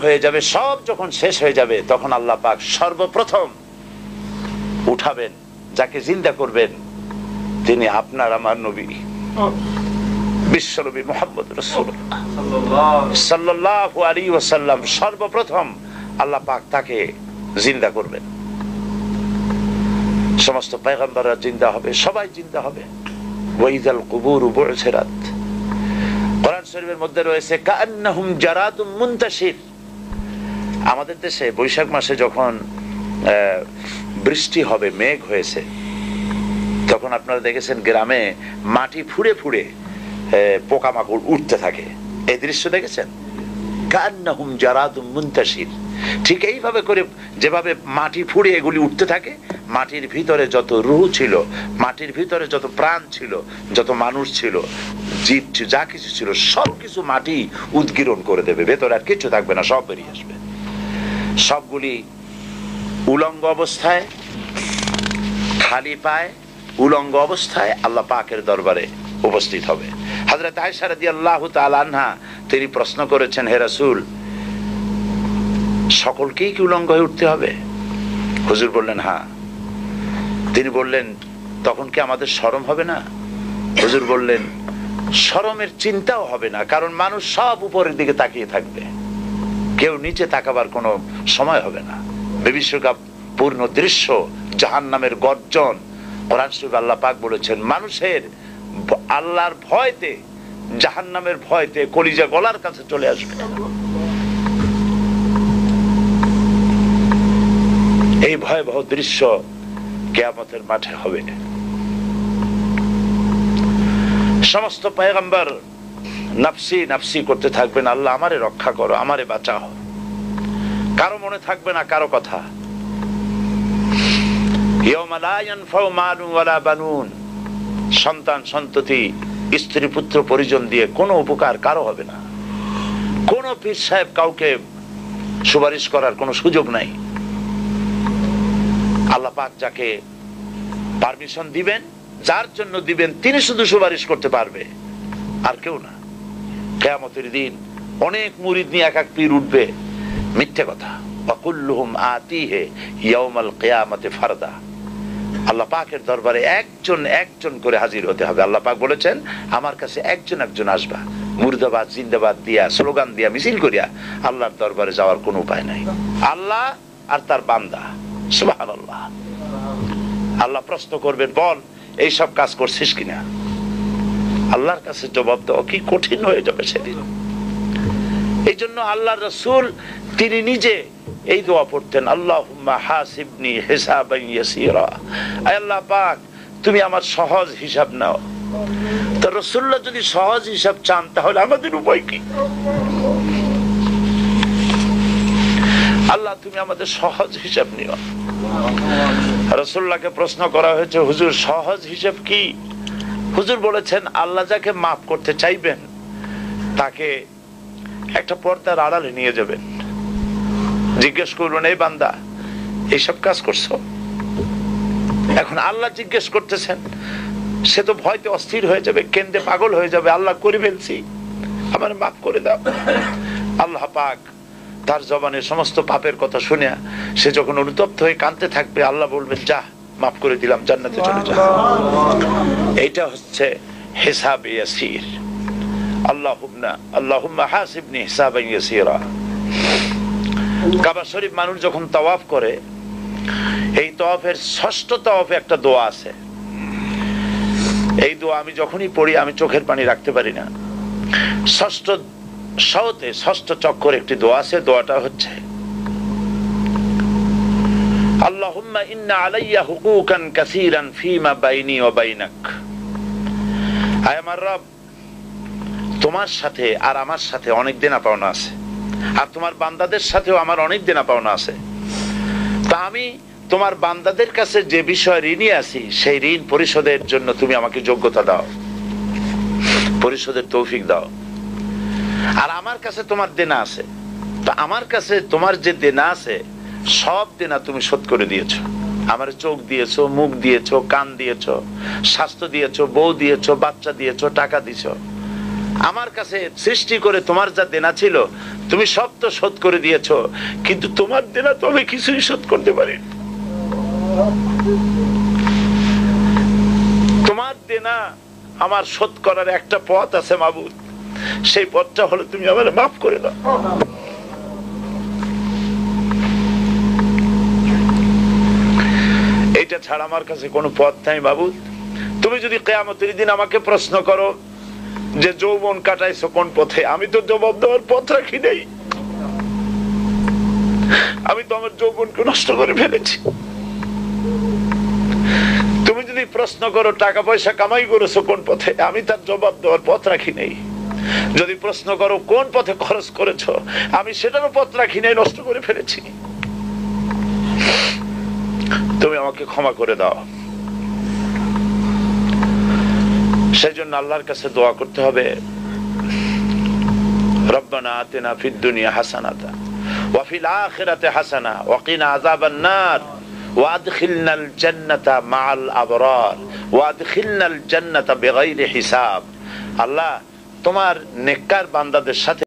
হয়ে যাবে, সব যখন শেষ হয়ে যাবে, তখন আল্লাহ পাক সর্বপ্রথম উঠাবেন, যাকে জিন্দা করবেন তিনি আপনার আমার নবী বিশ্বনবী মুহাম্মদ রাসূলুল্লাহ সাল্লাল্লাহু আলাইহি ওয়াসাল্লাম। সর্বপ্রথম আল্লাহ পাক তাকে জিন্দা করবেন। সমস্ত পয়গম্বররা জিন্দা হবে, সবাই জিন্দা হবে। ওয়াইযাল কুবুরু বু'সিরাত, কোরআন শরীফের মধ্যে রয়েছে কাআন্নাহুম জারাদুম মুনতাশির। আমাদের দেশে বৈশাখ মাসে যখন বৃষ্টি হবে, মেঘ হয়েছে, তখন আপনারা দেখেছেন গ্রামে মাটি ফুঁড়ে ফুঁড়ে পোকামাকড় উঠতে থাকে। এই দৃশ্য দেখেছেন? কাআন্নাহুম জারাদুম মুনতাশির। ঠিক এইভাবে করে যেভাবে মাটি ফুঁড়ে এগুলি উঠতে থাকে, মাটির ভিতরে যত রূহ ছিল, মাটির ভিতরে যত প্রাণ ছিল, যত মানুষ ছিল, জীব যা কিছু ছিল, সবকিছু মাটি উদ্গীরণ করে দেবে, ভেতরে আর কিছু থাকবে না, সব বেরিয়ে আসবে। সবগুলি উলঙ্গ অবস্থায়, খালি পায়ে, উলঙ্গ অবস্থায় আল্লাহ পাকের দরবারে উপস্থিত হবে। হযরত আয়েশা রাদিয়াল্লাহু তাআলা আনহা তিনি প্রশ্ন করেছেন, হে রাসূল, সকলকেই কি উলঙ্গ হয়ে উঠতে হবে? হুজুর বললেন হ্যাঁ। তিনি বললেন, তখন কি আমাদের শরম হবে না? হুজুর বললেন, শরমের চিন্তাও হবে না, কারণ মানুষ সব উপরের দিকে তাকিয়ে থাকবে, কেউ নিচে তাকাবার কোনো সময় হবে না। বিভীষিকা পূর্ণ দৃশ্য, জাহান্নামের গর্জন। কোরআন শরীফে আল্লাহ পাক বলেছেন, মানুষের আল্লাহর ভয়তে, জাহান্নামের ভয়তে কলিজা গলার কাছে চলে আসবে। এই ভয়াবহ দৃশ্য কিয়ামতের মাঠে হবে। সমস্ত পয়গম্বর নাফসি নাফসি করতে থাকবেন, আল্লাহ আমারে রক্ষা করো, আমারে বাঁচাও। কারো মনে থাকবে না কারো কথা। ইয়াউমা লা ইয়ানফাউ মালুন ওয়ালা বানুন, সন্তান সন্ততি, স্ত্রী পুত্র পরিজন দিয়ে কোনো উপকার কারো হবে না। কোন পীর সাহেব কাউকে সুপারিশ করার কোনো সুযোগ নাই। আল্লাহ পাক যাকে পারমিশন দিবেন, যার জন্য দিবেন, তিনি শুধু সুপারিশ করতে পারবে, আর কেউ না। কিয়ামতের দিন অনেক মুরিদ নিয়ে এক এক পীর উঠবে, মিথ্যে কথা। ওয়াকুল্লুহুম আতিহি ইয়াউমাল কিয়ামাতি ফারদা। আল্লাহ পাকের দরবারে একজন একজন করে হাজির হতে হবে। আল্লাহ পাক বলেছেন, আমার কাছে একজন একজন আসবা। মুর্দাবাদ জিন্দাবাদ দিয়া, স্লোগান দিয়া, মিছিল করিয়া আল্লাহর দরবারে যাওয়ার কোনো উপায় নাই। আল্লাহ আর তার বান্দা, সুবহানাল্লাহ। আল্লাহ প্রশ্ন করবেন, বল এই সব কাজ করছিস কিনা? আল্লাহর কাছে জবাব দেওয়া কি কঠিন হয়ে যাবে সেদিন। এই জন্য আল্লাহর রাসূল তিনি নিজে এই দোয়া পড়তেন, আল্লাহুম্মা হাসিবনি হিসাবান ইয়াসীরা। আয় আল্লাহ পাক, তুমি আমার সহজ হিসাব নাও। তো রাসূলুল্লাহ যদি সহজ হিসাব চান, তাহলে আমাদের উপায় কি? আল্লাহ তুমি আমাদের সহজ হিসাব নিও। রাসূলুল্লাহকে প্রশ্ন করা হয়েছে, হুজুর সহজ হিসাব কি? হুজুর বলেছেন, আল্লাহ যাকে মাফ করতে চাইবেন তাকে একটা পর্দার আড়ালে নিয়ে যাবেন, জিজ্ঞেস করবেন, এই বান্দা এইসব কাজ করছো? এখন আল্লাহ জিজ্ঞেস করতেছেন, সে তো ভয়তে অস্থির হয়ে যাবে, কেন্দে পাগল হয়ে যাবে, আল্লাহ করে ফেলছি, আমার মাফ করে দাও। আল্লাহ পাক তার জবানে সমস্ত পাপের কথা শুনে সে যখন অনুতপ্ত হয়ে কাঁদতে থাকবে, আল্লাহ বলবেন, যা মাফ করে দিলাম, জান্নাতে চলে যা। এইটা হচ্ছে হিসাব ইয়াসির। আল্লাহুম্মা হাসিবনি হিসাবান ইয়াসীরা। কাবা শরীফ মানুষ যখন তাওয়াফ করে, এই তাওয়াফের ষষ্ঠ তাওয়াফে একটা দোয়া আছে। এই দোয়া আমি যখনই পড়ি আমি চোখের পানি রাখতে পারি না। ষষ্ঠ শওতে, ষষ্ঠ চক্কর একটি দোয়া আছে। দোয়াটা হচ্ছে, আল্লাহুম্মা ইন্না আলাইয়া হুকুকান কাসীরান ফীমা বাইনি ওয়া বাইনাক। আয় আমার রব, তোমার সাথে আর আমার সাথে অনেক দেনা পাওনা আছে, আর তোমার বান্দাদের সাথেও আমার অনেক দেনা পাওনা আছে। তা আমি তোমার বান্দাদের কাছে যে বিষয় ঋণী আছি, সেই ঋণ পরিশোধের জন্য তুমি আমাকে যোগ্যতা দাও, পরিশোধের তৌফিক দাও। আর আমার কাছে তোমার দেনা আছে, তা আমার কাছে তোমার যে দেনা আছে সব দেনা তুমি শোধ করে দিয়েছো। আমার চোখ দিয়েছো, মুখ দিয়েছো, কান দিয়েছো, স্বাস্থ্য দিয়েছো, বউ দিয়েছো, বাচ্চা দিয়েছো, টাকা দিয়েছো। আমার কাছে সৃষ্টি করে তোমার যা দেনা ছিল তুমি সব তো শোধ করে দিয়েছো, কিন্তু তোমার দেনা তো আমি কিছুই শোধ করতে পারি। তোমার দেনা আমার শোধ করার একটা পথ আছে মাবুদ, সেই পথটা হলো তুমি আমার মাফ করে দাও। এইটা ছাড়া আমার কাছে কোনো পথ নাই মাবুদ। তুমি যদি কিয়ামতের দিন আমাকে প্রশ্ন করো যে যৌবন কাটাইছো কোন পথে, আমি তো জবাব দেওয়ার পথ রাখি নাই। আমি তো আমার যৌবনকে নষ্ট করে ফেলেছি। তুমি যদি প্রশ্ন করো টাকা পয়সা কামাই করেছো কোন পথে, আমি তার জবাব দেওয়ার পথ রাখি নাই। যদি প্রশ্ন করো কোন পথে খরচ করেছো, আমি সেটারও পথ রাখি নাই, নষ্ট করে ফেলেছি। তুমি আমাকে ক্ষমা করে দাও। সেই জন্য আল্লাহর কাছে দোয়া করতে হবে, রব্বানা আতিনা ফিদ দুনিয়া হাসানাতা ওয়া ফিল আখিরাতি হাসানা ওয়া কিনা আযাবান নার ওয়া আদখিলনাল জান্নাতা মাআল আবরার ওয়া আদখিলনাল জান্নাতা বিগাইরি হিসাব। আল্লাহ, তোমার নেককার বান্দাদের সাথে